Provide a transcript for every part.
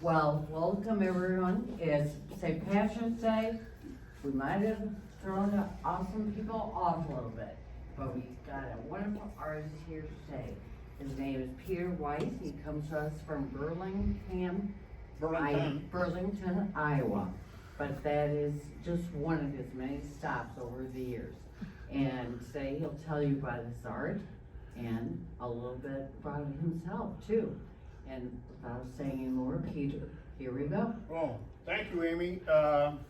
Well, welcome everyone. It's St. Patrick's Day. We might have thrown the awesome people off a little bit, but we've got a wonderful artist here today. His name is Peter Weiss. He comes to us from Burlington, Iowa. But that is just one of his many stops over the years. And today he'll tell you about his art and a little bit about himself too. And without saying any more, Peter, here we go. Well, thank you, Amy.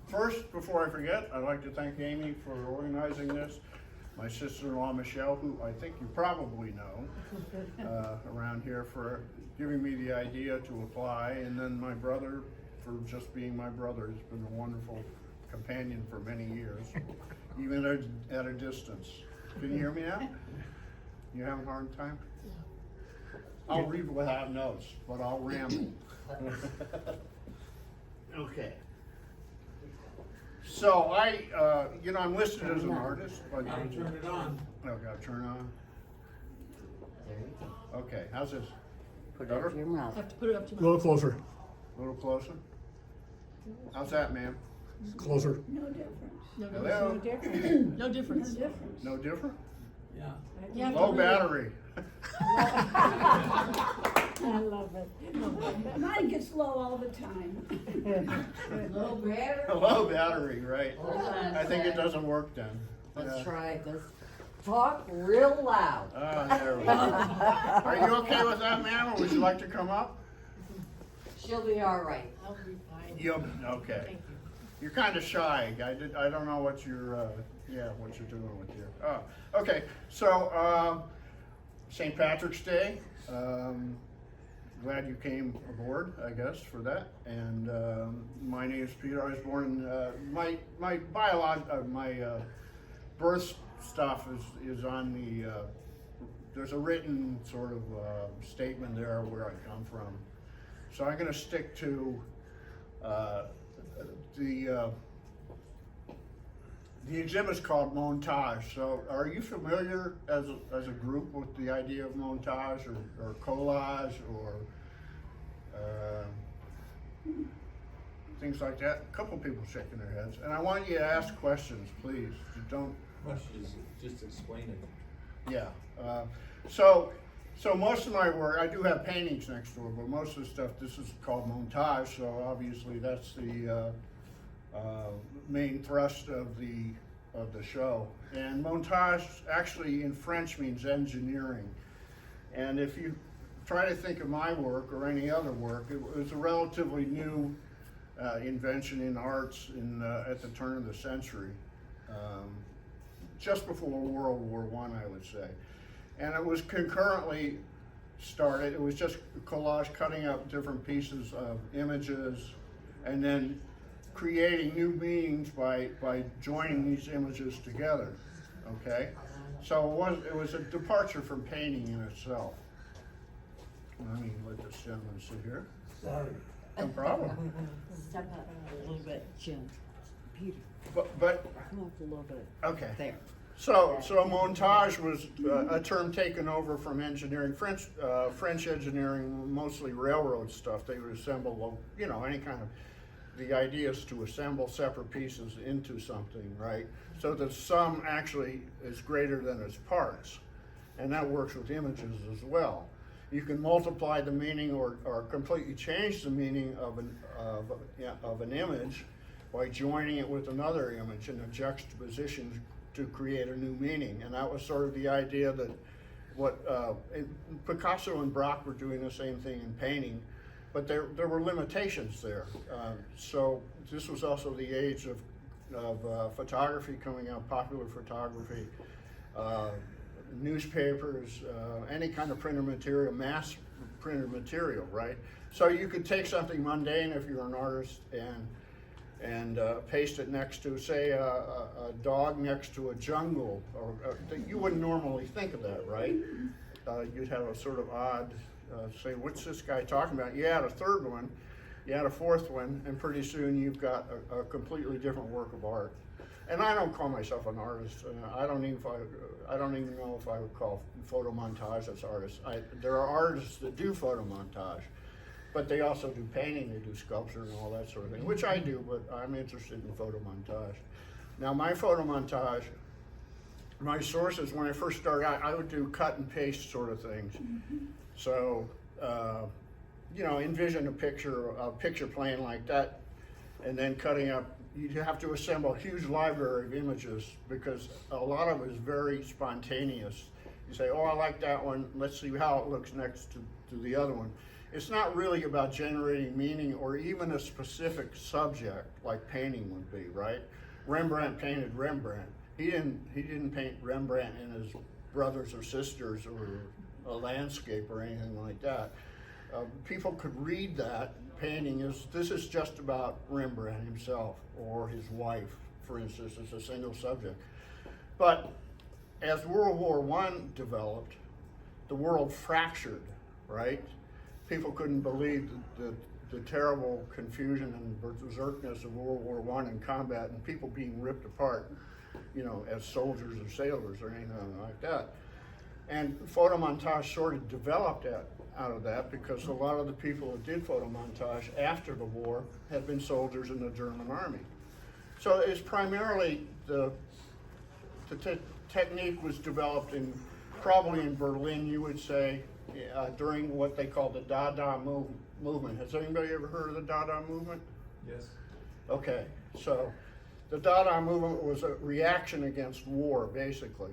First, before I forget, I'd like to thank Amy for organizing this. My sister-in-law, Michelle, who I think you probably know around here, for giving me the idea to apply. And then my brother, for just being my brother. He's been a wonderful companion for many years, even at a distance. Can you hear me now? You having a hard time? I'll read without notes, but I'll ramble. Okay. So I'm listed as an artist. But Turn it on. Oh, gotta turn on. There you go. Okay, how's this? Put it up to your mouth. Have to put it up to A little closer. A little closer? How's that, ma'am? Closer. No difference. no, Hello? No difference. no difference. No difference. No different? Yeah. You have to Low really- battery. I love it. Mine gets low all the time. Little battery. Low battery, right. Hold on a I think it sec. doesn't work then. Let's Yeah. try this. Talk real loud. There we go. Are you okay with that, ma'am, or would you like to come up? She'll be all right. I'll be fine. Okay. Thank you. You're kind of shy. I don't know what you're doing with your, okay. So, St. Patrick's Day. Glad you came aboard, I guess, for that. And my name is Peter. I was born in my birth stuff is on the. There's a written sort of statement there where I come from. So I'm going to stick to the exhibit's called Montage. So are you familiar as a group with the idea of montage or collage or things like that? A couple people shaking their heads. And I want you to ask questions, please. You don't. Questions, just explain it. Yeah. So most of my work, I do have paintings next door, but most of the stuff, this is called montage. So obviously that's the main thrust of the show. And montage actually in French means engineering. And if you try to think of my work or any other work, it was a relatively new invention in arts at the turn of the century, just before World War I would say. And it was concurrently started. It was just collage, cutting up different pieces of images and then creating new meanings by joining these images together, okay? So it was a departure from painting in itself. Let me let this gentleman sit here. Sorry. No problem. Step up a little bit, Jim. Peter, But come up a little bit. okay. There. So montage was a term taken over from engineering, French engineering, mostly railroad stuff. They would assemble, any kind of, the idea is to assemble separate pieces into something, right? So the sum actually is greater than its parts. And that works with images as well. You can multiply the meaning or completely change the meaning of an image by joining it with another image in a juxtaposition to create a new meaning. And that was sort of the idea that Picasso and Braque were doing the same thing in painting, but there were limitations there. So this was also the age of photography coming out, popular photography, newspapers, any kind of printed material, mass printed material, right? So you could take something mundane if you're an artist and paste it next to, say, a dog next to a jungle, or you wouldn't normally think of that, right? You'd have a sort of odd, say, what's this guy talking about? You add a third one, you add a fourth one, and pretty soon you've got a completely different work of art. And I don't call myself an artist. I don't even know if I would call photo montage as artists. There are artists that do photo montage, But they also do painting, they do sculpture and all that sort of thing, which I do, but I'm interested in photo montage. Now my photo montage, my sources, when I first started out, I would do cut and paste sort of things. So, you know, envision a picture plane like that, and then cutting up, you'd have to assemble a huge library of images because a lot of it is very spontaneous. You say, oh, I like that one, let's see how it looks next to the other one. It's not really about generating meaning or even a specific subject like painting would be, right? Rembrandt painted Rembrandt. He didn't paint Rembrandt and his brothers or sisters or a landscape or anything like that. People could read that painting this is just about Rembrandt himself or his wife, for instance, as a single subject. But as World War I developed, the world fractured, right? People couldn't believe the terrible confusion and berserkness of World War I in combat and people being ripped apart, you know, as soldiers or sailors or anything like that. And photo montage sort of developed out of that because a lot of the people who did photo montage after the war had been soldiers in the German army. So it's primarily the technique was developed probably in Berlin, you would say, during what they call the Dada movement. Has anybody ever heard of the Dada movement? Yes. Okay, so the Dada movement was a reaction against war, basically.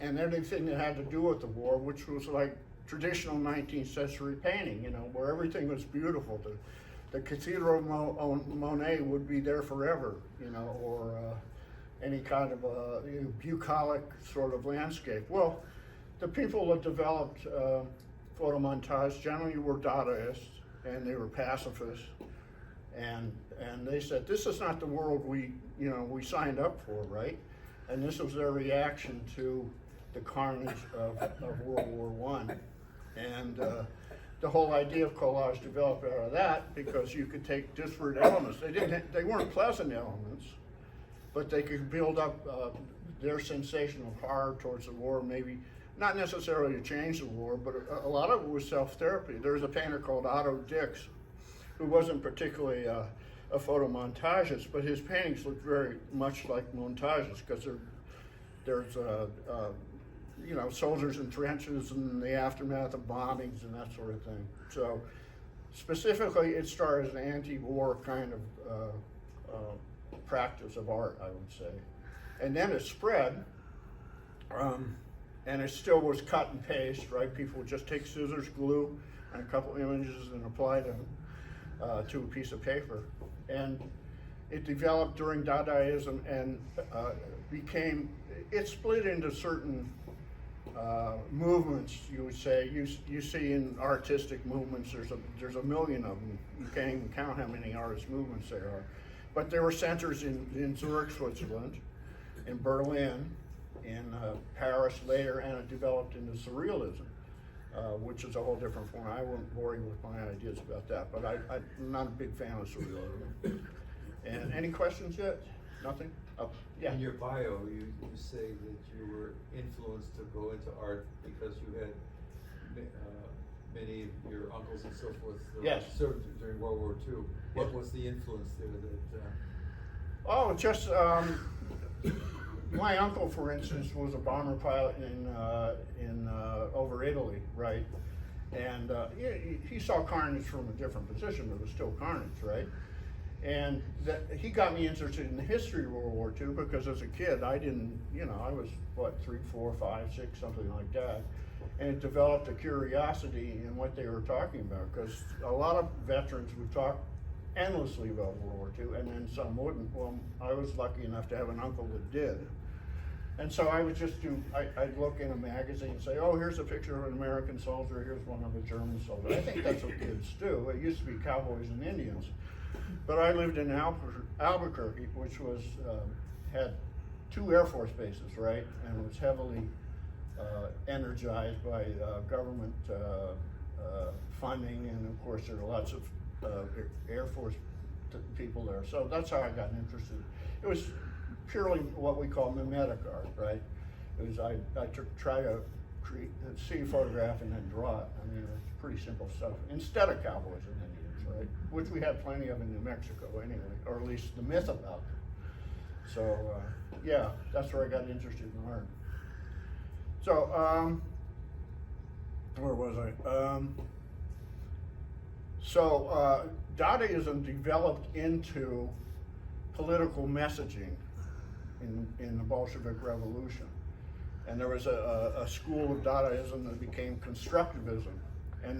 And anything that had to do with the war, which was like traditional 19th century painting, you know, where everything was beautiful. The Cathedral of Monet would be there forever, you know, or any kind of bucolic sort of landscape. Well, the people that developed photo montage generally were Dadaists and they were pacifists, and they said this is not the world we signed up for, right? And this was their reaction to the carnage of World War I, and the whole idea of collage developed out of that because you could take disparate elements. They weren't pleasant elements, but they could build up their sensation of horror towards the war, maybe not necessarily to change the war, but a lot of it was self-therapy. There's a painter called Otto Dix, who wasn't particularly a photo montagist, but his paintings look very much like montages because there's you know, soldiers in trenches and the aftermath of bombings and that sort of thing. So specifically, it started as an anti-war kind of practice of art, I would say. And then it spread, and it still was cut and paste, right? People would just take scissors, glue, and a couple images and apply them to a piece of paper. And it developed during Dadaism and it split into certain movements, you would say. You see in artistic movements, there's a million of them. You can't even count how many artist movements there are. But there were centers in Zurich, Switzerland, in Berlin, in Paris later, and it developed into surrealism, which is a whole different form. I won't bore you with my ideas about that, but I'm not a big fan of surrealism. And any questions yet? Nothing? Oh, yeah. In your bio, you say that you were influenced to go into art because you had many of your uncles and so forth Yes. served during World War II. What Yes. was the influence there that? Oh, just my uncle, for instance, was a bomber pilot in over Italy, right? And he saw carnage from a different position, but it was still carnage, right? And he got me interested in the history of World War II because as a kid, I didn't, you know, I was, what, 3, 4, 5, 6, something like that. And it developed a curiosity in what they were talking about because a lot of veterans would talk endlessly about World War II and then some wouldn't. Well, I was lucky enough to have an uncle that did. And so I would just I'd look in a magazine and say, oh, here's a picture of an American soldier, here's one of a German soldier. I think that's what kids do. It used to be cowboys and Indians. But I lived in Albuquerque, which was had 2 Air Force bases, right? And was heavily energized by government funding, and of course there are lots of Air Force people there. So that's how I got interested. It was purely what we call mimetic art, right? It was I try to see a photograph and then draw it. I mean, it's pretty simple stuff, instead of cowboys and Indians, right? Which we have plenty of in New Mexico anyway, or at least the myth about them. So, yeah, that's where I got interested in art. So, where was I? Dadaism developed into political messaging in the Bolshevik Revolution. And there was a school of Dadaism that became constructivism. And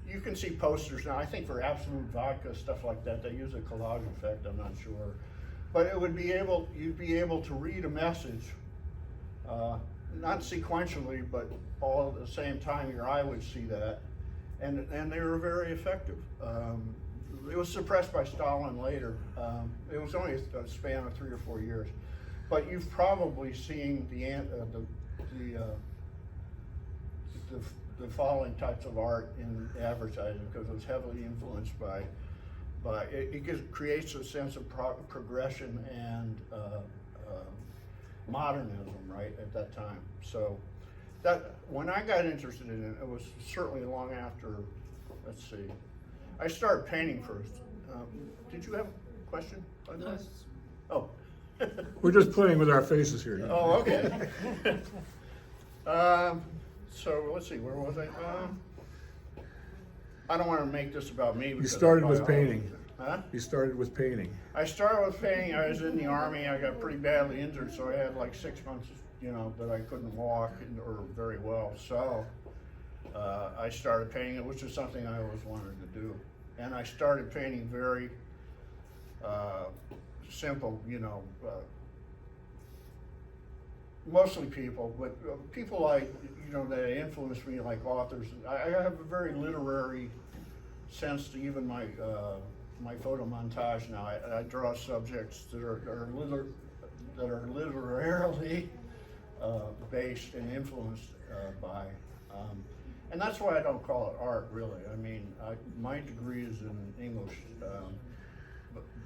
you can see posters now, I think for Absolute Vodka, stuff like that, they use a collage effect, I'm not sure. But you'd be able to read a message, not sequentially, but all at the same time your eye would see that. And they were very effective. It was suppressed by Stalin later. It was only a span of 3 or 4 years. But you've probably seen the following types of art in advertising, because it was heavily influenced by it creates a sense of progression and modernism, right, at that time. So that when I got interested in it, it was certainly long after, let's see, I started painting first. Did you have a question? Oh. We're just playing with our faces here. Oh, okay. So let's see, where was I? I don't want to make this about me. You started with painting. Huh? You started with painting. I started with painting. I was in the Army. I got pretty badly injured, so I had like 6 months, that I couldn't walk or very well. So I started painting, which is something I always wanted to do. And I started painting very simple, mostly people, but people like, that influenced me, like authors. I have a very literary sense to even my photo montage now. I draw subjects that are literarily based and influenced by, and that's why I don't call it art, really. I mean, my degree is in English,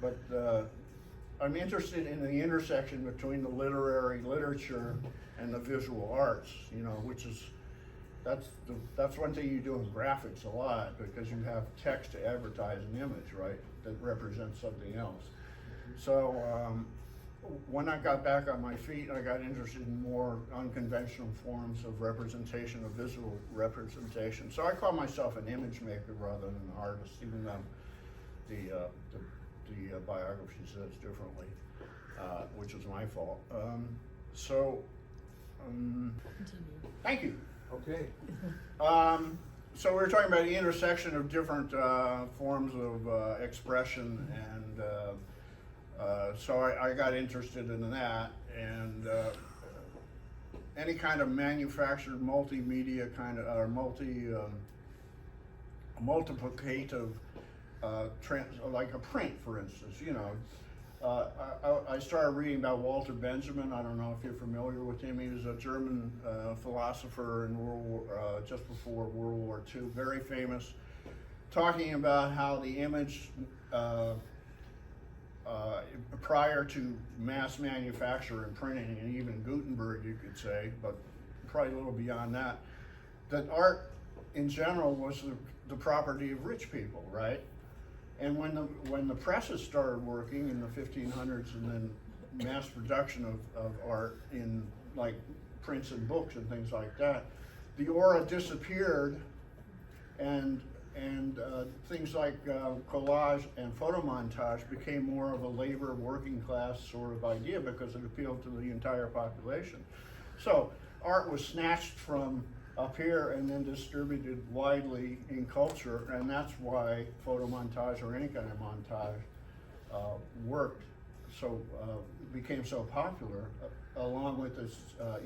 but I'm interested in the intersection between the literature and the visual arts, which is, that's one thing you do in graphics a lot, because you have text to advertise an image, right, that represents something else. So when I got back on my feet, I got interested in more unconventional forms of representation, of visual representation. So I call myself an image maker rather than an artist, even though the biography says differently, which is my fault. Thank you. Okay. So we were talking about the intersection of different forms of expression, and so I got interested in that, and any kind of manufactured multimedia kind of, or multiplicative like a print, for instance, I started reading about Walter Benjamin. I don't know if you're familiar with him. He was a German philosopher in just before World War II, very famous, talking about how the image, prior to mass manufacture and printing, and even Gutenberg, you could say, but probably a little beyond that, that art in general was the property of rich people, right? And when the presses started working in the 1500s, and then mass production of art in like prints and books and things like that, the aura disappeared, and things like collage and photo montage became more of a labor working class sort of idea, because it appealed to the entire population. So art was snatched from up here and then distributed widely in culture, and that's why photo montage or any kind of montage worked, so became so popular, along with this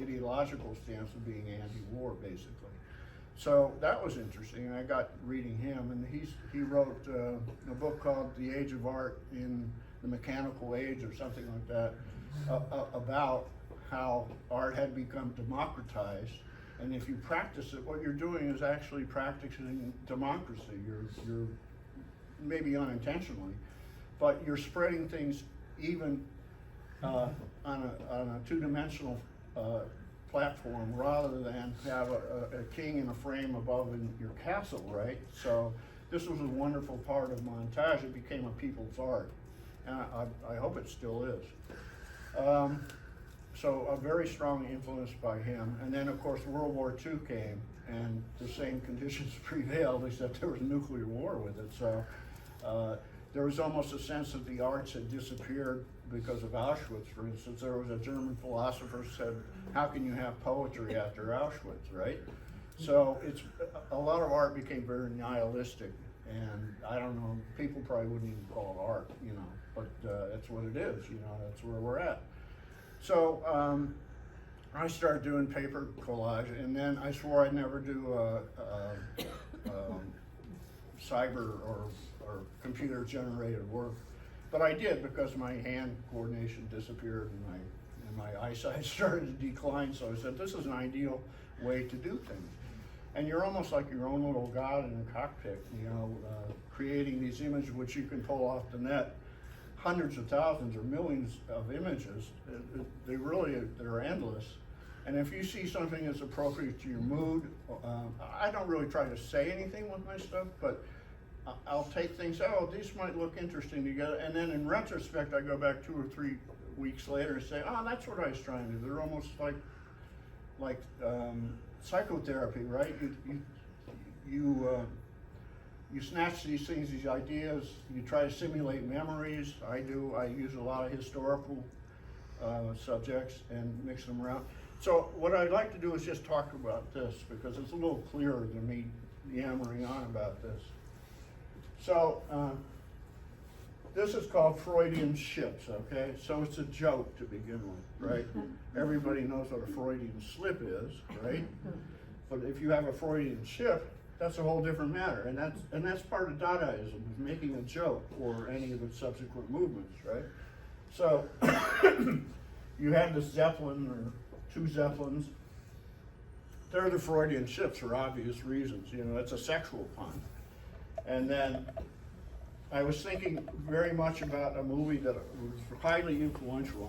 ideological stance of being anti-war, basically. So that was interesting, and I got reading him, and he wrote a book called The Age of Art in the Mechanical Age, or something like that, about how art had become democratized. And if you practice it, what you're doing is actually practicing democracy. You're maybe unintentionally, but you're spreading things even on a two-dimensional platform rather than have a king in a frame above in your castle, right? So this was a wonderful part of Montage. It became a people's art, and I hope it still is. So a very strong influence by him. And then of course World War II came, and the same conditions prevailed, except there was a nuclear war with it. So there was almost a sense that the arts had disappeared because of Auschwitz, for instance. There was a German philosopher said, how can you have poetry after Auschwitz, right? So it's, a lot of art became very nihilistic, and I don't know, people probably wouldn't even call it art, you know, but that's what it is, you know, that's where we're at. So I started doing paper collage, and then I swore I'd never do cyber or computer generated work. But I did, because my hand coordination disappeared and my eyesight started to decline, so I said, this is an ideal way to do things. And you're almost like your own little god in a cockpit, you know, creating these images which you can pull off the net, hundreds of thousands or millions of images. They're endless. And if you see something that's appropriate to your mood, I don't really try to say anything with my stuff, but I'll take things, oh, these might look interesting together, and then in retrospect, I go back 2 or 3 weeks later and say, oh, that's what I was trying to do. They're almost like psychotherapy, right? You snatch these things, these ideas, you try to simulate memories. I do. I use a lot of historical subjects and mix them around. So what I'd like to do is just talk about this, because it's a little clearer than me yammering on about this. So this is called Freudian ships, okay? So it's a joke to begin with, right? Everybody knows what a Freudian slip is, right? But if you have a Freudian ship, that's a whole different matter, and that's part of Dadaism, is making a joke for any of its subsequent movements, right? So you have this Zeppelin, or 2 Zeppelins. They're the Freudian ships for obvious reasons, you know, it's a sexual pun. And then I was thinking very much about a movie that was highly influential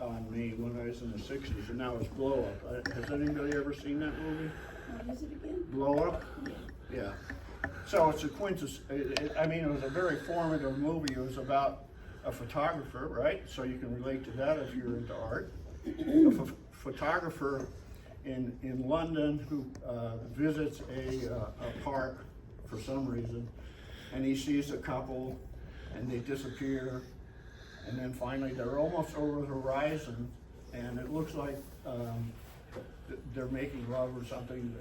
on me when I was in the 60s, and that was Blow Up. Has anybody ever seen that movie? What is it again? Blow Up? Yeah. So it's a quintessence, I mean, it was a very formative movie. It was about a photographer, right? So you can relate to that if you're into art. A photographer in London who visits a park for some reason, and he sees a couple, and they disappear, and then finally they're almost over the horizon, and it looks like they're making love or something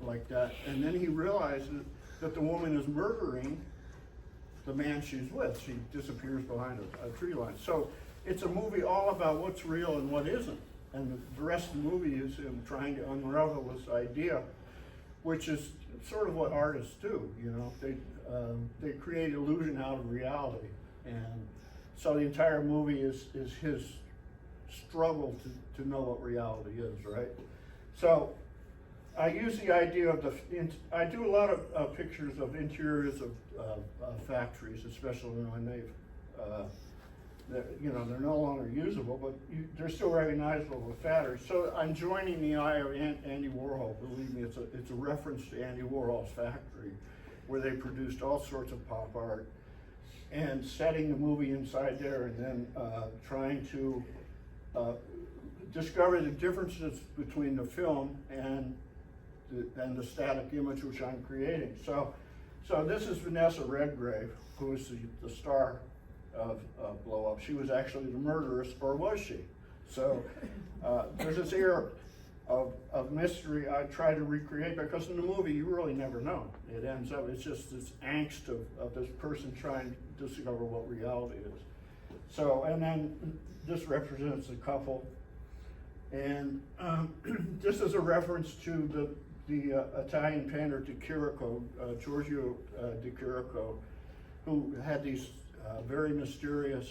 like that, and then he realizes that the woman is murdering the man she's with. She disappears behind a tree line. So it's a movie all about what's real and what isn't, and the rest of the movie is him trying to unravel this idea, which is sort of what artists do, you know. They create illusion out of reality, and so the entire movie is his struggle to know what reality is, right? So I use the idea of I do a lot of pictures of interiors of factories, especially when they're no longer usable, but they're still recognizable with factories. So I'm joining the eye of Andy Warhol. Believe me, it's a reference to Andy Warhol's factory, where they produced all sorts of pop art, and setting the movie inside there, and then trying to discover the differences between the film and the static image which I'm creating. So this is Vanessa Redgrave, who is the star of Blow Up. She was actually the murderess, or was she? So there's this air of mystery I try to recreate, because in the movie you really never know. It ends up, it's just this angst of this person trying to discover what reality is. So, and then this represents a couple, and this is a reference to the Italian painter de Chirico, Giorgio de Chirico, who had these very mysterious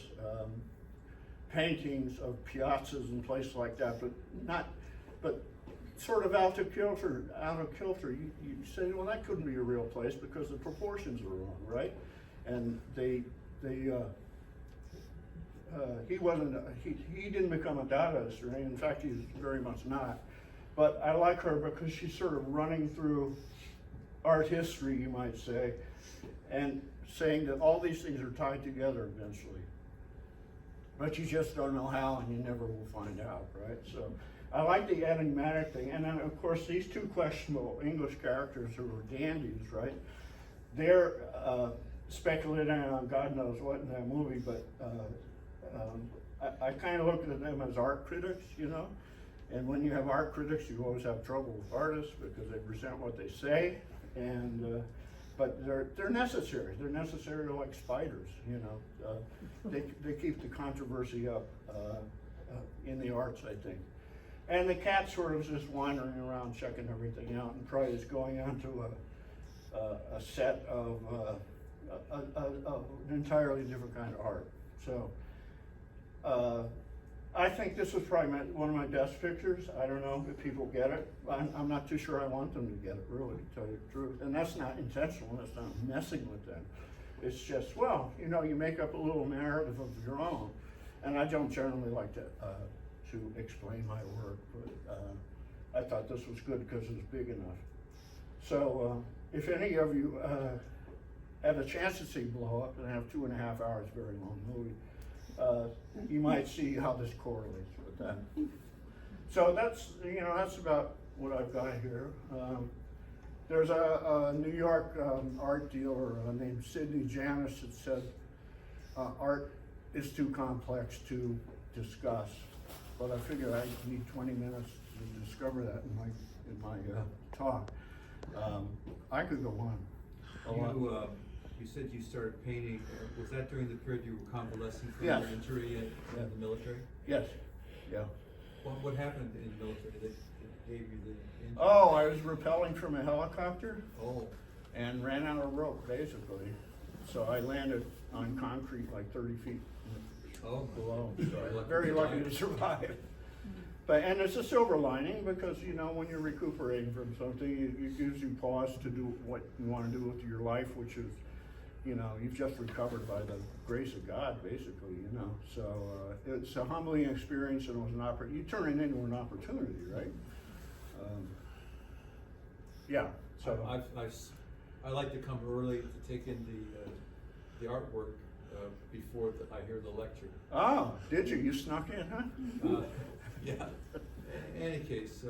paintings of piazzas and places like that, but sort of out of kilter. You say, well, that couldn't be a real place because the proportions are wrong, right? And he didn't become a Dadaist, or anything. In fact, he's very much not. But I like her because she's sort of running through art history, you might say, and saying that all these things are tied together eventually. But you just don't know how, and you never will find out, right? So I like the enigmatic thing. And then, of course, these two questionable English characters who are dandies, right? They're speculating on God knows what in that movie, but I kind of look at them as art critics, you know? And when you have art critics, you always have trouble with artists because they present what they say, and but they're necessary. They're necessary like spiders, you know. They keep the controversy up in the arts, I think. And the cat sort of just wandering around, checking everything out, and probably is going onto a set of an entirely different kind of art. So. I think this was probably one of my best pictures. I don't know if people get it. I'm not too sure I want them to get it, really, to tell you the truth. And that's not intentional, that's not messing with them. It's just, well, you know, you make up a little narrative of your own. And I don't generally like to explain my work, but I thought this was good because it was big enough. So if any of you have a chance to see Blow Up, and I have 2.5 hours, very long movie, you might see how this correlates with that. So that's, you know, that's about what I've got here. There's a New York art dealer named Sidney Janis that said art is too complex to discuss. But I figured I need 20 minutes to discover that in my talk. I could go on a lot. You said you started painting, was that during the period you were convalescing from Yes. your injury in the military? Yes, yeah. What happened in the military that gave you the injury? Oh, I was rappelling from a helicopter Oh, and ran out of rope, basically. So I landed on concrete like 30 feet oh, below. my. So very lucky to survive. But, and it's a silver lining because, you know, when you're recuperating from something, it gives you pause to do what you want to do with your life, which is, you know, you've just recovered by the grace of God, basically, you know. So it's a humbling experience, and it was an you turn it into an opportunity, right? Yeah. So I like to come early to take in the artwork before I hear the lecture. Oh, did you? You snuck in, huh? Yeah. In any case,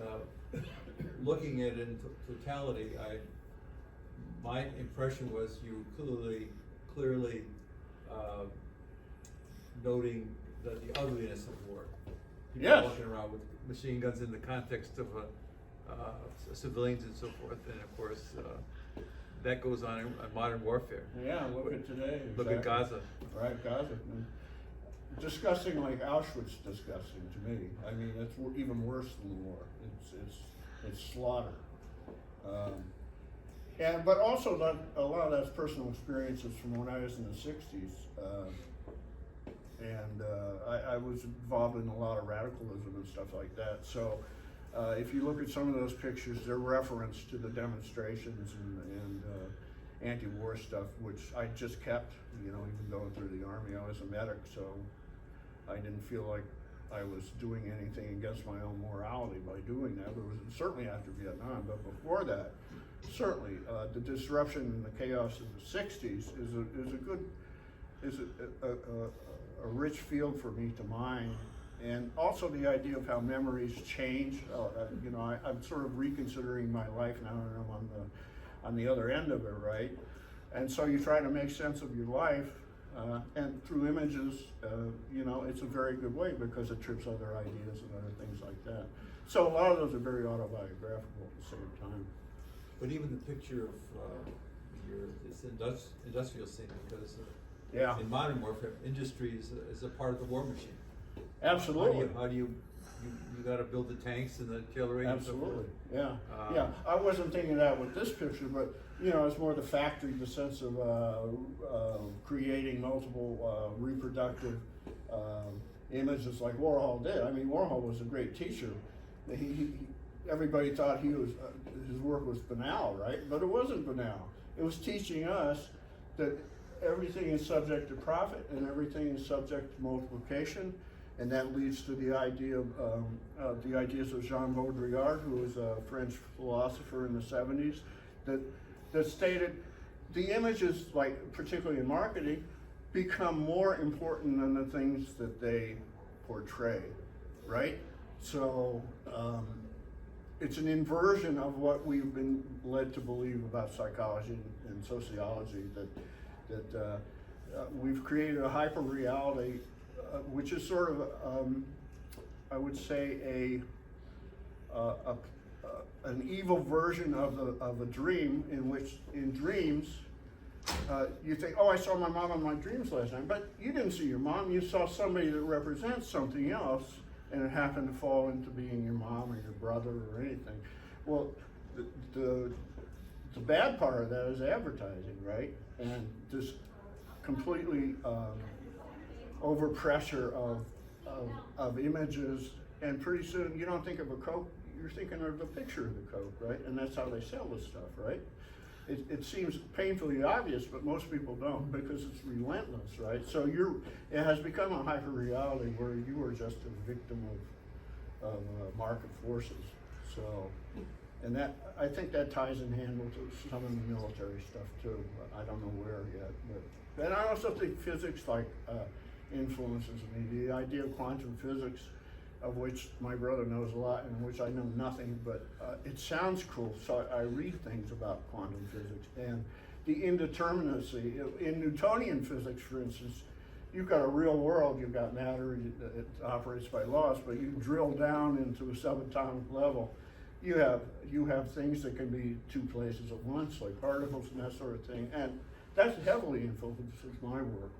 looking at it in totality, my impression was you clearly noting the ugliness of war. People Yes. walking around with machine guns in the context of civilians and so forth, and of course that goes on in modern warfare. Yeah, look at today. Look at exactly. Gaza. Right, Gaza. Disgusting like Auschwitz disgusting to me. I mean, it's even worse than war. It's slaughter. But also a lot of that's personal experiences from when I was in the 60s. I was involved in a lot of radicalism and stuff like that. So if you look at some of those pictures, they're reference to the demonstrations and anti-war stuff, which I just kept, you know, even going through the Army. I was a medic, so I didn't feel like I was doing anything against my own morality by doing that. But it was certainly after Vietnam, but before that, certainly the disruption and the chaos of the 60s is a rich field for me to mine. And also the idea of how memories change. You know, I'm sort of reconsidering my life now, and I'm on the other end of it, right? And so you try to make sense of your life, and through images, you know, it's a very good way because it trips other ideas and other things like that. So a lot of those are very autobiographical at the same time. But even the picture of this industrial scene, because Yeah, in modern warfare, industry is a part of the war machine. absolutely. How do you got to build the tanks and the artillery? Absolutely, yeah, Um, yeah. I wasn't thinking that with this picture, but you know, it's more the factory, the sense of creating multiple reproductive images like Warhol did. I mean, Warhol was a great teacher. Everybody thought his work was banal, right? But it wasn't banal. It was teaching us that everything is subject to profit and everything is subject to multiplication, And that leads to the idea of the ideas of Jean Baudrillard, who was a French philosopher in the 70s, that stated the images, like particularly in marketing, become more important than the things that they portray, right? So it's an inversion of what we've been led to believe about psychology and sociology, that we've created a hyper reality, which is sort of, I would say, an evil version of a dream, in which in dreams you think, oh, I saw my mom in my dreams last night, but you didn't see your mom. You saw somebody that represents something else, and it happened to fall into being your mom or your brother or anything. Well, the bad part of that is advertising, right? And this completely overpressure of images, and pretty soon you don't think of a coat, you're thinking of the picture of the coat, right? And that's how they sell this stuff, right? It seems painfully obvious, but most people don't, because it's relentless, right? So it has become a hyper reality where you are just a victim of market forces. So, and that, I think that ties in hand with some of the military stuff too. I don't know where yet, but, and I also think physics influences me. The idea of quantum physics, of which my brother knows a lot and which I know nothing, but it sounds cool, so I read things about quantum physics. And the indeterminacy, in Newtonian physics, for instance, you've got a real world, you've got matter, it operates by laws, but you drill down into a subatomic level, you have things that can be two places at once, like particles and that sort of thing, and that's heavily influences my work.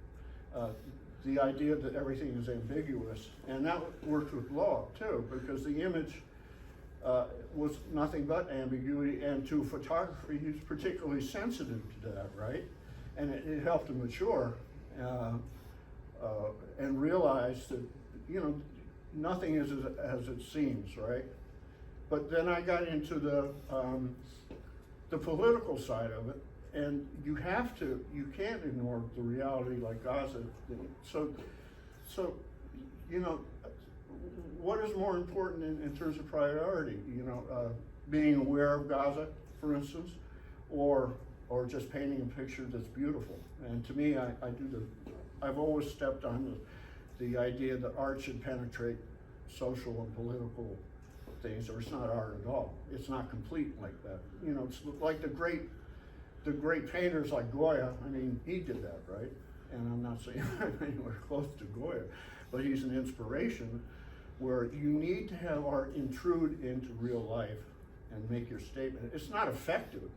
The idea that everything is ambiguous, and that works with law too, because the image was nothing but ambiguity, and to photography, he's particularly sensitive to that, right? And it helped him mature and realize that, you know, nothing is as it seems, right? But then I got into the political side of it. And you can't ignore the reality like Gaza. So, you know, what is more important in terms of priority? You know, being aware of Gaza, for instance, or just painting a picture that's beautiful. And to me, I've always stepped on the idea that art should penetrate social and political things, or it's not art at all. It's not complete like that. You know, it's like the great painters like Goya. I mean, he did that, right? And I'm not saying I'm anywhere close to Goya, but he's an inspiration where you need to have art intrude into real life and make your statement. It's not effective.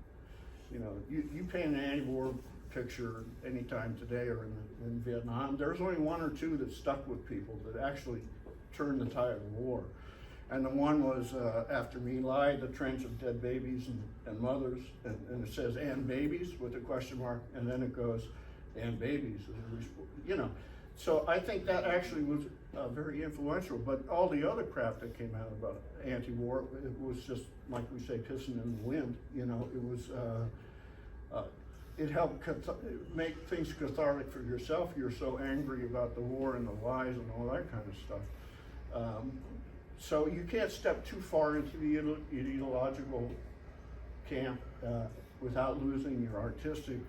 You know, you paint an anti-war picture anytime today or in Vietnam, there's only one or two that stuck with people that actually turned the tide of the war. And the one was after My Lai, the trench of dead babies and mothers, and it says "and babies" with a question mark, and then it goes "and babies," you know. So I think that actually was very influential. But all the other crap that came out about anti-war, it was just like we say, pissing in the wind. You know, it was it helped make things cathartic for yourself. You're so angry about the war and the lies and all that kind of stuff. So you can't step too far into the ideological camp without losing your artistic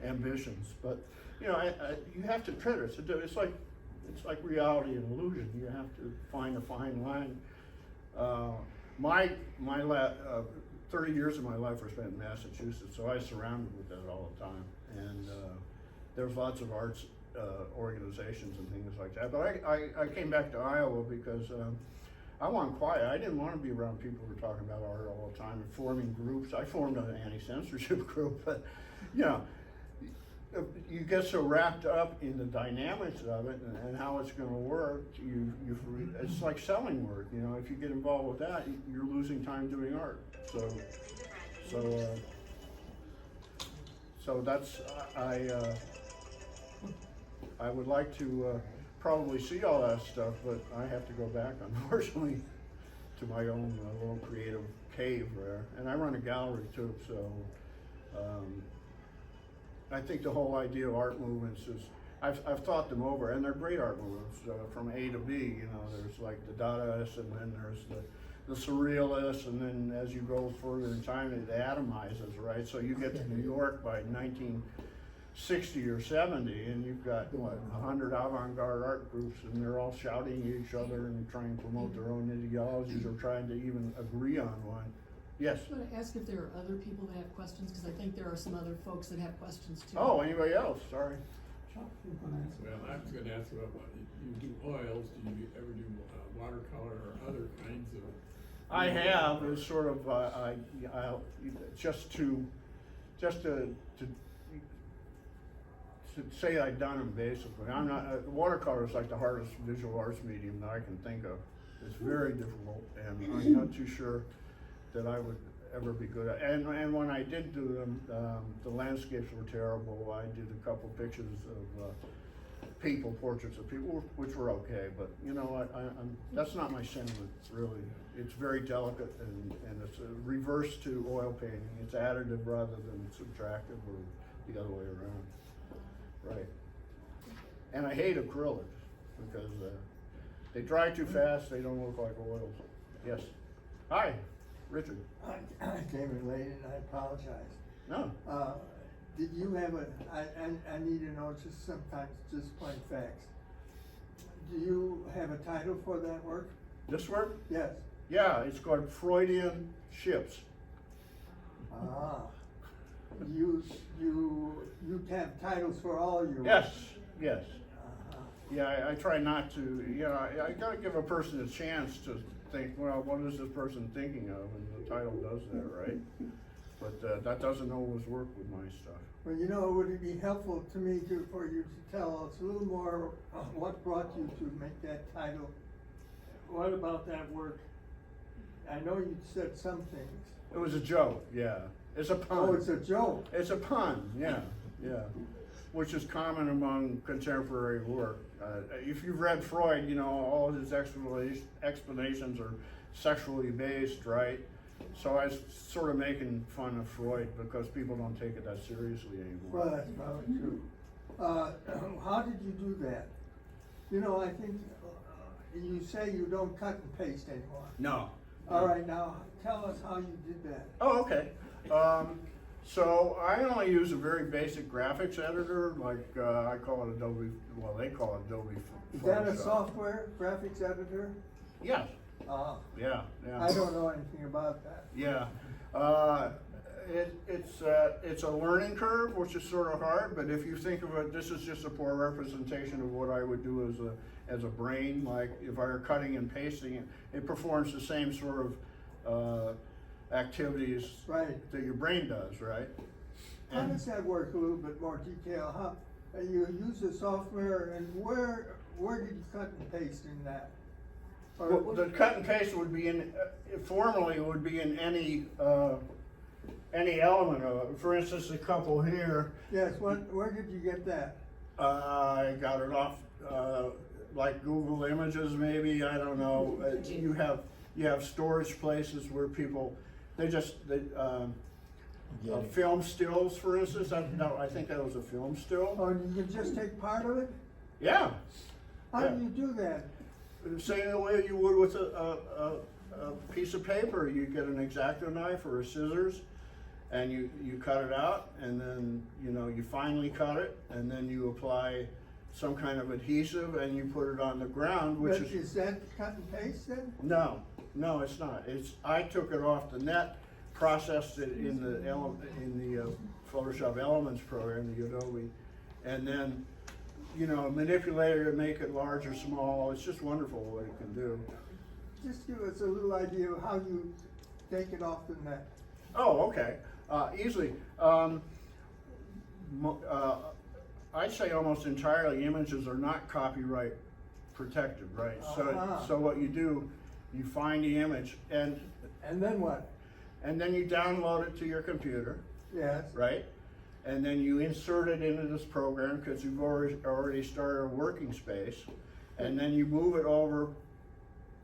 ambitions. But you know, you have to tread it. It's like reality and illusion. You have to find a fine line. 30 years of my life were spent in Massachusetts, so I was surrounded with that all the time. And there's lots of arts organizations and things like that. But I came back to Iowa because I want quiet. I didn't want to be around people who were talking about art all the time and forming groups. I formed an anti-censorship group, but you know, you get so wrapped up in the dynamics of it and how it's going to work. It's like selling work. You know, if you get involved with that, you're losing time doing art. So that's I would like to probably see all that stuff, but I have to go back, unfortunately, to my own little creative cave there. And I run a gallery too, so I think the whole idea of art movements is, I've thought them over, and they're great art moves, from A to B, you know, there's like the Dadaists, and then there's the Surrealists, and then as you go further in time, it atomizes, right? So you get to New York by 1960 or 70, and you've got, what, 100 avant-garde art groups, and they're all shouting at each other and trying to promote their own ideologies, or trying to even agree on one. Yes? I want to ask if there are other people that have questions, because I think there are some other folks that have questions too. Oh, anybody else? Sorry. Well, I was gonna ask about, you do oils, do you ever do watercolor or other kinds of? I have, is sort of, just to say I've done them basically. I'm not, watercolor is like the hardest visual arts medium that I can think of. It's very difficult, and I'm not too sure that I would ever be good at. And when I did do them, the landscapes were terrible. I did a couple pictures of people, portraits of people, which were okay, but you know what, that's not my sentiment, really. It's very delicate, and it's a reverse to oil painting. It's additive rather than subtractive, or the other way around. Right. And I hate acrylics, because they dry too fast, they don't look like oils. Yes. Hi, Richard. I came in late and I apologize. No. Did you have I need to know just sometimes, just plain facts. Do you have a title for that work? This work? Yes. Yeah, it's called Freudian Ships. Ah. You have titles for all your work? Yes, yes. Uh-huh. Yeah, I try not to, you know, I gotta give a person a chance to think, well, what is this person thinking of? And the title does that, right? But that doesn't always work with my stuff. Well, you know, would it be helpful to me for you to tell us a little more what brought you to make that title? What about that work? I know you said some things. It was a joke, yeah. It's a pun. Oh, it's a joke. It's a pun, yeah, yeah. Which is common among contemporary work. If you've read Freud, you know, all his explanations are sexually based, right? So I was sort of making fun of Freud because people don't take it that seriously anymore. Well, that's probably true. How did you do that? You know, I think you say you don't cut and paste anymore. No. All right, now tell us how you did that. Oh, okay. So I only use a very basic graphics editor, like I call it Adobe, well, they call it Adobe Is that a Photoshop. software, graphics editor? Yes, yeah, yeah. I don't know anything about that. Yeah, it's a learning curve, which is sort of hard. But if you think of it, this is just a poor representation of what I would do as a brain. Like if I were cutting and pasting it, it performs the same sort of activities Right. that your brain does, right? How And does that work? A little bit more detail. How you use the software, and where did you cut and paste in that? Or well, the cut and paste would be in formally it would be in any element of it. For instance, a couple here. yes, where did you get that? I got it off like Google Images, maybe. I don't know. You have storage places where people film stills, for instance. I think that was a film still. Or you can just take part of it? Yeah, How Yeah. do you do that? same the way you would with a piece of paper. You get an X-Acto knife or a scissors, and you cut it out, and then you finely cut it, and then you apply some kind of adhesive, and you put it on the ground, which But is that cut and paste then? No, it's not. I took it off the net, processed it in the Photoshop Elements program, the Adobe, and then manipulated it to make it large or small. It's just wonderful what it can do. Just give us a little idea of how you take it off the net. Oh, okay. Easily. I'd say almost entirely images are not copyright protected, right? Uh-huh. So what you do, you find the image, and then what? then you download it to your computer, Yes. right? And then you insert it into this program because you've already started a working space, and then you move it over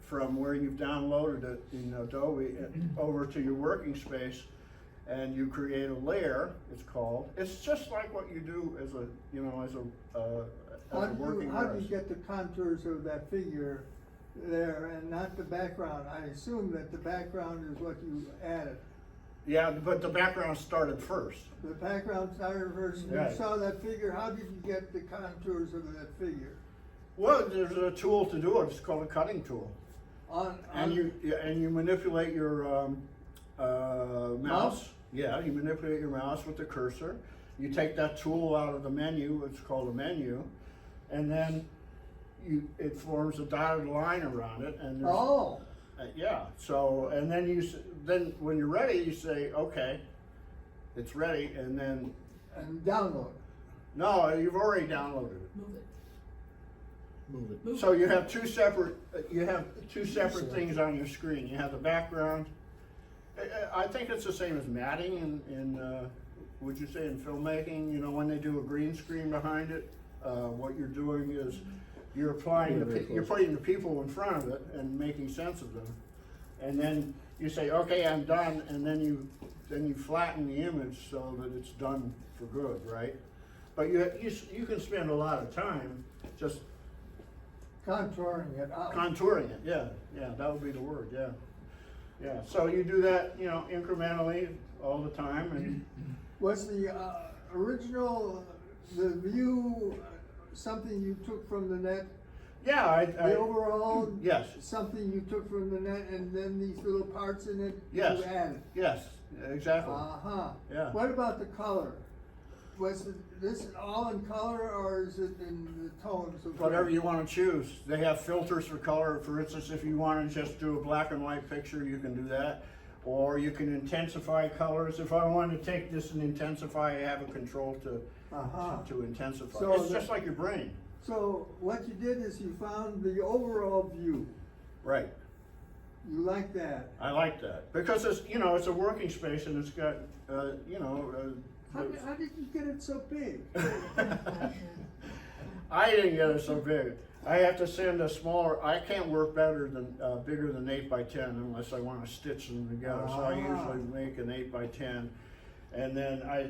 from where you've downloaded it in Adobe over to your working space, and you create a layer, it's called. It's just like what you do as a, you know, as a working How do you artist. get the contours of that figure there and not the background? I assume that the background is what you added. Yeah, but the background started first. The background started first, and Right. you saw that figure, how did you get the contours of that figure? Well, there's a tool to do it, it's called a cutting tool. And you manipulate your mouse. Mouse? Yeah, you manipulate your mouse with the cursor. You take that tool out of the menu, it's called a menu, and then it forms a dotted line around it, and there's, Oh, yeah. So, and then then when you're ready, you say, okay, it's ready, and then and download. no, you've already downloaded it. Move it. Move it. Move So it. you have two separate things on your screen. You have the background. I think it's the same as matting in would you say in filmmaking? You know, when they do a green screen behind it, what you're doing is you're applying you're putting the people in front of it and making sense of them, and then you say, okay, I'm done, and then you flatten the image so that it's done for good, right? But you can spend a lot of time just Contouring it out. contouring it, yeah, that would be the word, yeah. Yeah, so you do that, you know, incrementally all the time, and Was the original, the view, something you took from the net? yeah, The overall? yes, Something you took from the net and then these little parts in it? Yes. You added? yes, exactly, Uh-huh. yeah. What about the color? Was this all in color or is it in the tones of? Whatever you wanna choose. They have filters for color. For instance, if you wanna just do a black and white picture, you can do that. Or you can intensify colors. If I wanted to take this and intensify, I have a control to intensify. So It's the- just like your brain. So what you did is you found the overall view. Right. You like that? I like that. Because it's, you know, it's a working space and it's got, you know, How did you get it so big? I didn't get it so big. I have to send a smaller, I can't work bigger than 8 by 10 unless I want to stitch them together. So I usually make an 8 by 10, and then I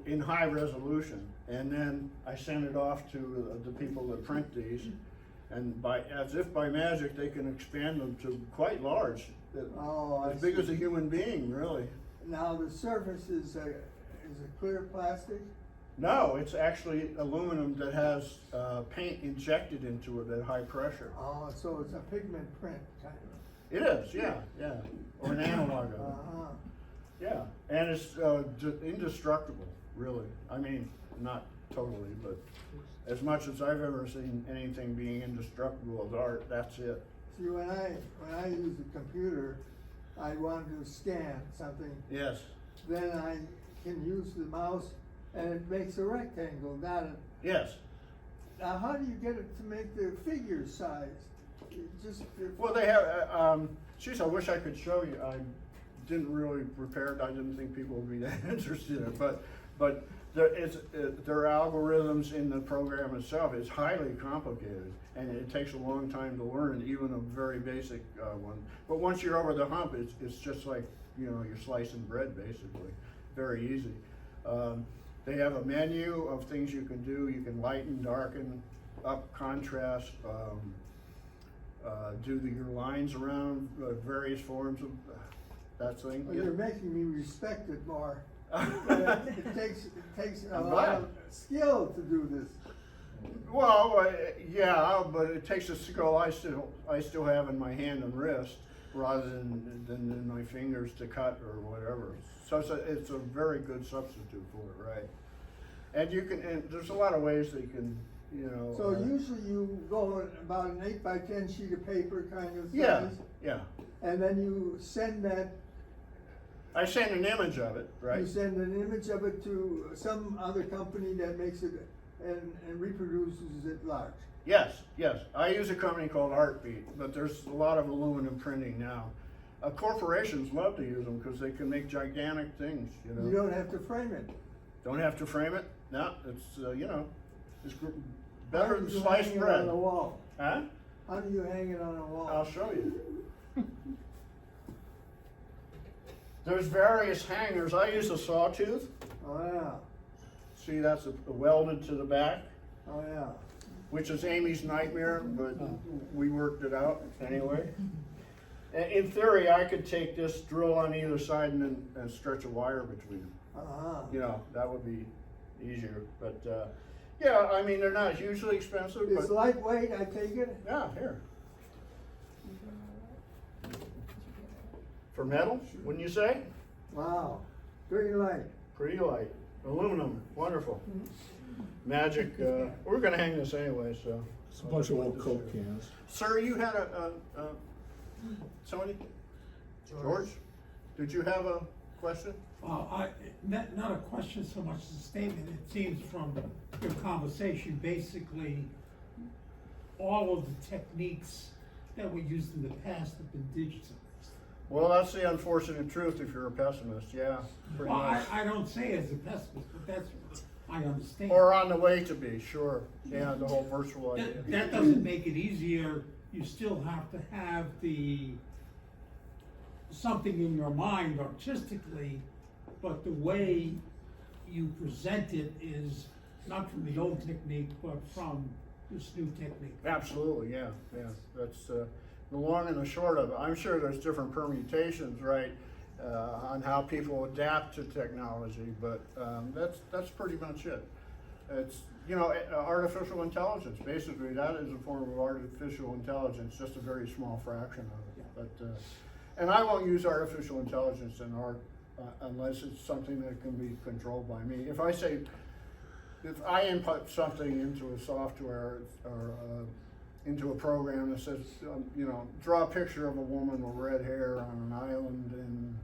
in high resolution, and then I send it off to the people that print these, and as if by magic they can expand them to quite large, Oh, I as big see. as a human being, really. Now the surface is a clear plastic? No, it's actually aluminum that has paint injected into it at high pressure. Oh, so it's a pigment print kind of. It is, yeah, or an analog of it. Uh-huh. Yeah, and it's indestructible, really. I mean, not totally, but as much as I've ever seen anything being indestructible as art, that's it. See, when I use the computer, I want to scan something, Yes, then I can use the mouse and it makes a rectangle, not a. yes. Now, how do you get it to make the figure size? Well, they have, geez, I wish I could show you. I didn't really prepare it. I didn't think people would be that interested in it, but their algorithms in the program itself is highly complicated, and it takes a long time to learn, even a very basic one. But once you're over the hump, it's just like, you know, you're slicing bread, basically. Very easy. They have a menu of things you can do. You can lighten, darken, up contrast, do your lines around various forms of that thing. Well, Yeah. you're making me respect it more. It takes a I'm lot glad. of skill to do this. Well, yeah, but it takes a skill I still have in my hand and wrist rather than in my fingers to cut or whatever. So it's a very good substitute for it, right? And there's a lot of ways that you can, you know. So usually you go about an 8 by 10 sheet of paper kind of Yeah, size, yeah. and then you send that. I send an image of it, right? You send an image of it to some other company that makes it and reproduces it large. Yes. I use a company called Artbeat, but there's a lot of aluminum printing now. Corporations love to use them because they can make gigantic things, you know. You don't have to frame it. Don't have to frame it? No, it's, you know, it's How better do than you sliced hang it bread. on the wall? Huh? How do you hang it on a wall? I'll show you. There's various hangers. I use a sawtooth. Oh, yeah, See, that's welded to the back, oh, yeah. which is Amy's nightmare, but we worked it out anyway. In theory, I could take this, drill on either side, and stretch a wire between them. Uh-huh. You know, that would be easier. But yeah, I mean, they're not hugely expensive, It's but lightweight, I take it? yeah, here. For metal, wouldn't you say? Wow, pretty light. Pretty light. Aluminum, wonderful. Magic, we're gonna hang this anyway, so. It's a bunch of old Coke cans. Sir, you had somebody? George? Did you have a question? Not a question so much as a statement. It seems from your conversation, basically, all of the techniques that were used in the past have been digitized. Well, that's the unfortunate truth if you're a pessimist, yeah, pretty Well, much. I don't say it as a pessimist, but that's, I understand. Or on the way to be, sure. Yeah, the whole virtual idea. That doesn't make it easier. You still have to have something in your mind artistically, but the way you present it is not from the old technique, but from this new technique. Absolutely, yeah. That's the long and the short of it. I'm sure there's different permutations, right, on how people adapt to technology, but that's pretty much it. It's, you know, artificial intelligence, basically, that is a form of artificial intelligence, just a very small fraction of it. But, and I won't use artificial intelligence in art unless it's something that can be controlled by me. If I input something into a software or into a program that says, you know, draw a picture of a woman with red hair on an island in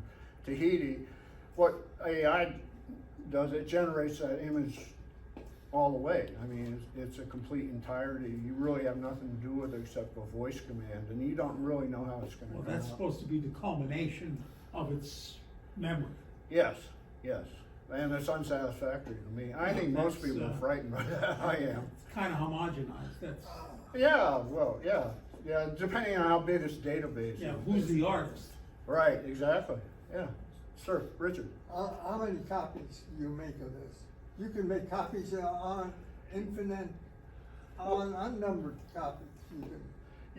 Tahiti, what AI does, it generates that image all the way. I mean, it's a complete entirety. You really have nothing to do with it except a voice command, and you don't really know how it's going to Well, come that's out. supposed to be the culmination of its memory. Yes, and it's unsatisfactory to me. I think most That's, people are frightened by that. I am. It's kind of homogenized, that's, Yeah, well, yeah, depending on how big this database is. yeah, who's the artist? Right, exactly, yeah. Sir, Richard? How many copies do you make of this? You can make copies on infinite, on unnumbered copies. You can.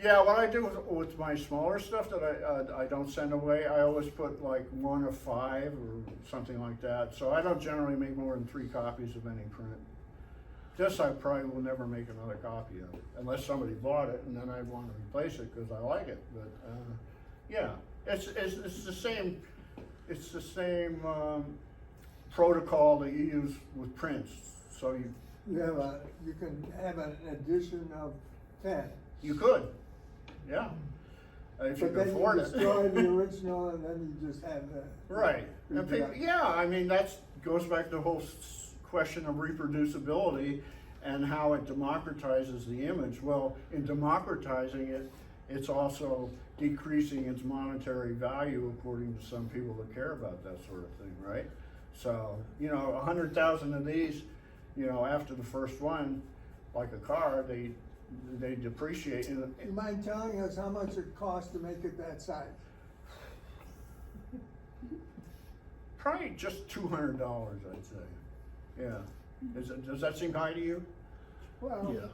Yeah, what I do with my smaller stuff that I don't send away, I always put like 1 of 5 or something like that. So I don't generally make more than 3 copies of any print. This I probably will never make another copy of, unless somebody bought it and then I want to replace it because I like it. But yeah, it's the same. It's the same protocol that you use with prints. So you can have an edition of 10. you could, yeah, if you But can then afford you it. destroy the original and then you just have the. Right, and people, reproduction. yeah, I mean, goes back to the whole question of reproducibility and how it democratizes the image. Well, in democratizing it, it's also decreasing its monetary value according to some people that care about that sort of thing, right? So, you know, 100,000 of these, you know, after the first one, like a car, they depreciate. You mind telling us how much it costs to make it that size? Probably just $200, I'd say. Yeah. Does that seem high to you? Well, Yeah.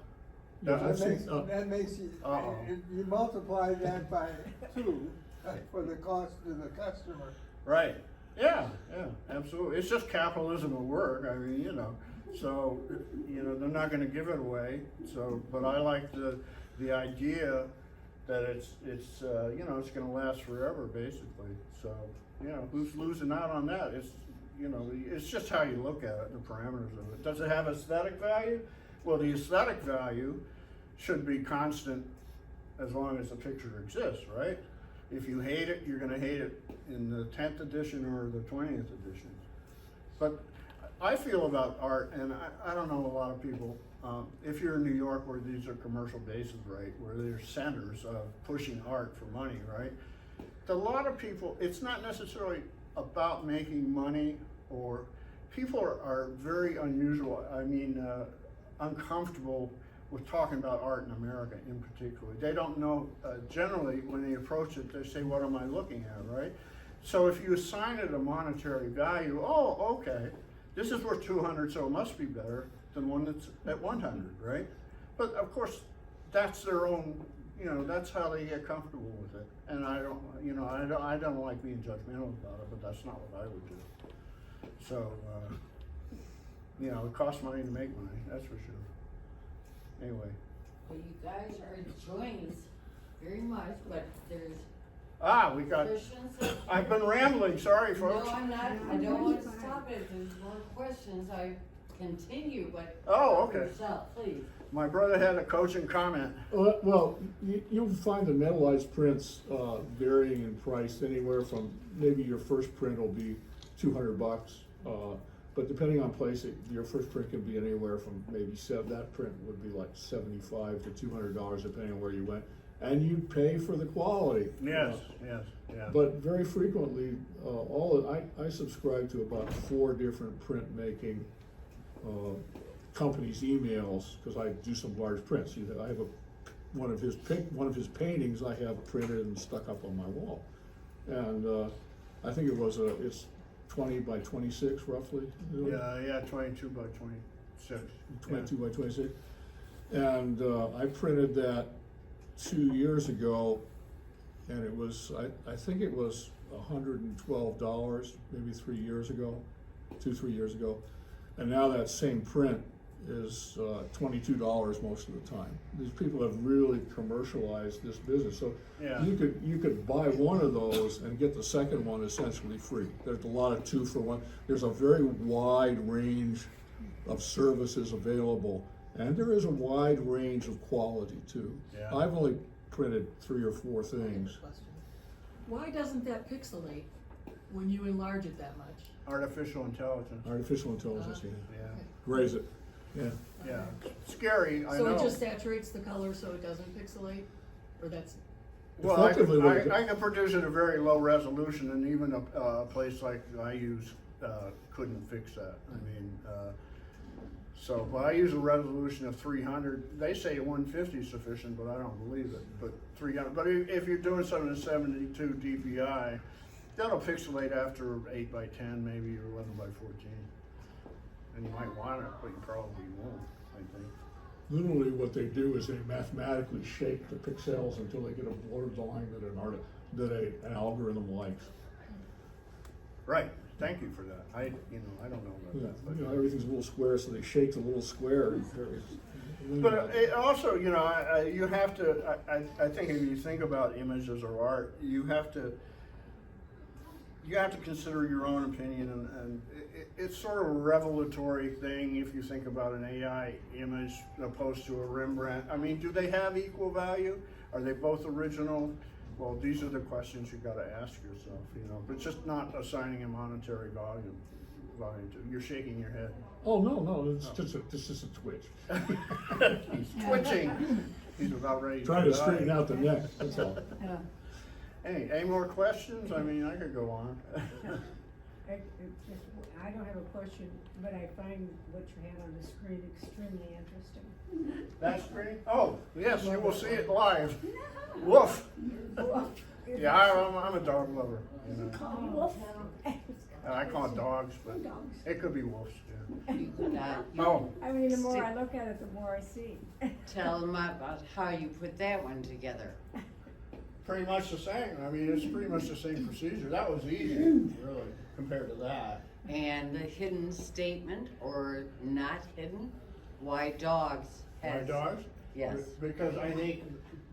Does it? that makes you, Uh-oh. you multiply that by 2 for the cost to the customer. Right. Yeah, absolutely. It's just capitalism at work. I mean, you know, so, you know, they're not gonna give it away. So, but I like the idea that it's you know, it's gonna last forever, basically. So, you know, who's losing out on that? It's, you know, it's just how you look at it, the parameters of it. Does it have aesthetic value? Well, the aesthetic value should be constant as long as the picture exists, right? If you hate it, you're gonna hate it in the 10th edition or the 20th edition. But I feel about art, and I don't know a lot of people, if you're in New York where these are commercial bases, right, where they're centers of pushing art for money, right? A lot of people, it's not necessarily about making money, or people are very unusual, I mean, uncomfortable with talking about art in America in particular. They don't know, generally when they approach it, they say, what am I looking at, right? So if you assign it a monetary value, oh, okay, this is worth 200, so it must be better than one that's at 100, right? But of course, that's their own, you know, that's how they get comfortable with it. And I don't, you know, I don't like being judgmental about it, but that's not what I would do. So, you know, it costs money to make money, that's for sure. Anyway. Well, you guys are enjoying this very much, but there's We got, questions. that- I've been rambling, sorry folks. No, I'm not, I don't want to stop it, if there's more questions, I continue, but. Oh, okay. Yourself, please. My brother had a coaching comment. Well, you'll find the metallized prints varying in price anywhere from, maybe your first print will be $200, but depending on place, your first print can be anywhere from maybe that print would be like $75 to $200 depending on where you went, and you pay for the quality. Yes, yes, yes. But very frequently, I subscribe to about 4 different printmaking companies' emails, because I do some large prints. I have one of his paintings I have printed and stuck up on my wall, and I think it's 20 by 26 roughly. Yeah, 22 by 26. 22 by 26, and I printed that 2 years ago, and it was I think it was $112 maybe 3 years ago, 3 years ago, and now that same print is $22 most of the time. These people have really commercialized this business, so Yeah. you could buy one of those and get the second one essentially free. There's a lot of 2 for 1. There's a very wide range of services available, and there is a wide range of quality too. Yeah. I've only printed 3 or 4 things. Why doesn't that pixelate when you enlarge it that much? Artificial intelligence. Artificial intelligence, yeah. Yeah, Raise it, yeah. yeah. Scary, I So know. it just saturates the color so it doesn't pixelate, or that's, Well, Effectively, what it- I can produce at a very low resolution, and even a place like I use couldn't fix that. I mean, but I use a resolution of 300. They say 150 is sufficient, but I don't believe it. But 300. But if you're doing something at 72 dpi, that'll pixelate after 8 by 10, maybe, or 11 by 14. And you might want it, but you probably won't, I think. Literally what they do is they mathematically shape the pixels until they get a borderline that an algorithm likes. Right. Thank you for that. I don't know about Yeah, that. But, you know, everything's a little square, so they shape the little square. But it also, you know, you have to. I think if you think about images or art, you have to consider your own opinion, and it's sort of a revelatory thing if you think about an AI image opposed to a Rembrandt. I mean, do they have equal value? Are they both original? Well, these are the questions you got to ask yourself, you know. But just not assigning a monetary value to. You're shaking your head. Oh, no, it's just a twitch. He's twitching. He's about ready to Trying to die. straighten out the neck, that's all. Any more questions? I mean, I could go on. I don't have a question, but I find what you have on the screen extremely interesting. That screen? Oh, yes, you will see it live. Woof. Yeah, I'm a dog lover. You know. Call me Wolf. I call it dogs, but Dogs. it could be wolves. Yeah. You could, Oh, I mean, the more I look at it, the more I see. tell them about how you put that one together. pretty much the same. I mean, it's pretty much the same procedure. That was easy, really, compared to that. And the hidden statement, or not hidden, why dogs Why has. dogs? Yes. Because I think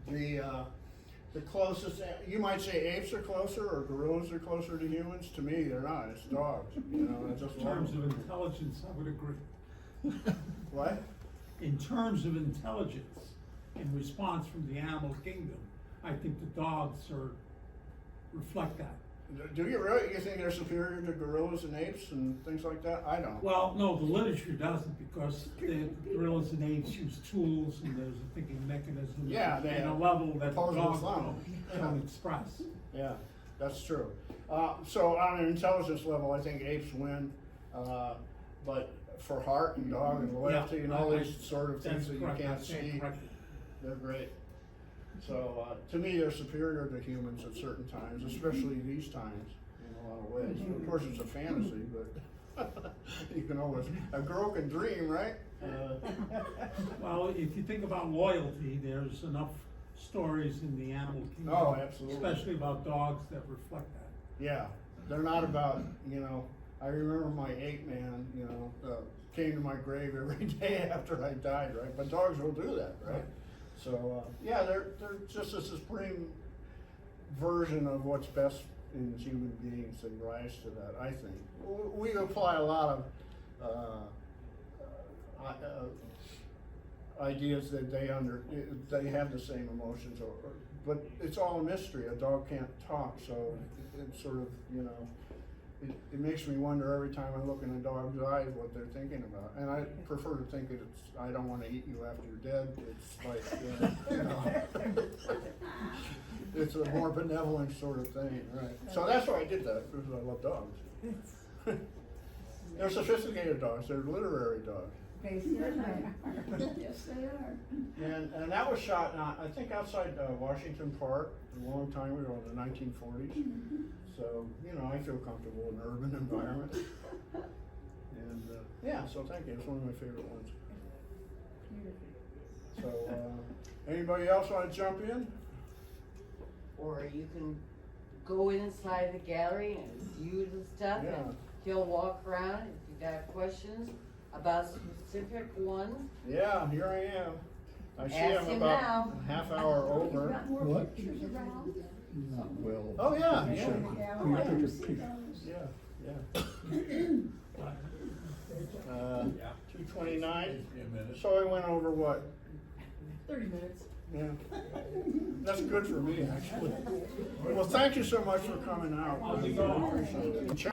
the closest, you might say apes are closer or gorillas are closer to humans. To me, they're not. It's dogs. You know, it's just In terms of intelligence, I would agree. what? In terms of intelligence, in response from the animal kingdom, I think the dogs reflect that. Do you really? You think they're superior to gorillas and apes and things like that? I don't. Well, no, the literature doesn't, because the gorillas and apes use tools and there's a thinking mechanism. Yeah, they and a have level that the opposable dogs thumb. don't express. Yeah, that's true. So on an intelligence level, I think apes win. But for heart and dog and loyalty and all these sort of things That's that you correct, can't I stand see, corrected. they're great. So to me, they're superior to humans at certain times, especially these times. a lot of ways. Of course, it's a fantasy, but you can always, a girl can dream, right? Well, if you think about loyalty, there's enough stories in the animal kingdom. Oh, absolutely. Especially about dogs that reflect that. Yeah, they're not about, I remember my ape man, came to my grave every day after I died, right? But dogs will do that, right? So, yeah, they're just a supreme version of what's best in human beings. They rise to that, I think. We apply a lot of ideas that they have the same emotions, but it's all a mystery. A dog can't talk, so it's sort of, it makes me wonder every time I look in a dog's eyes what they're thinking about. And I prefer to think it's, I don't want to eat you after you're dead. It's like, it's a more benevolent sort of thing, right? So that's why I did that, because I love dogs. They're sophisticated dogs, they're literary dogs. Yes, they are. And that was shot, I think outside Washington Park a long time ago in the 1940s. So, I feel comfortable in an urban environment. And, yeah, so thank you, it's one of my favorite ones. So, anybody else want to jump in? Or you can go inside the gallery and view the stuff, Yeah. and he'll walk around if you got questions about specific ones. Yeah, here I am. I see Ask I'm him about now. a half hour over. Got more What? pictures around? Well. Oh, yeah, yeah. Sure. Oh, We I took didn't a see peek. those. Yeah. 2:29. Yeah, a minute. So I went over what? 30 minutes. Yeah. That's good for me, actually. Well, thank you so much for coming out. I really appreciate it.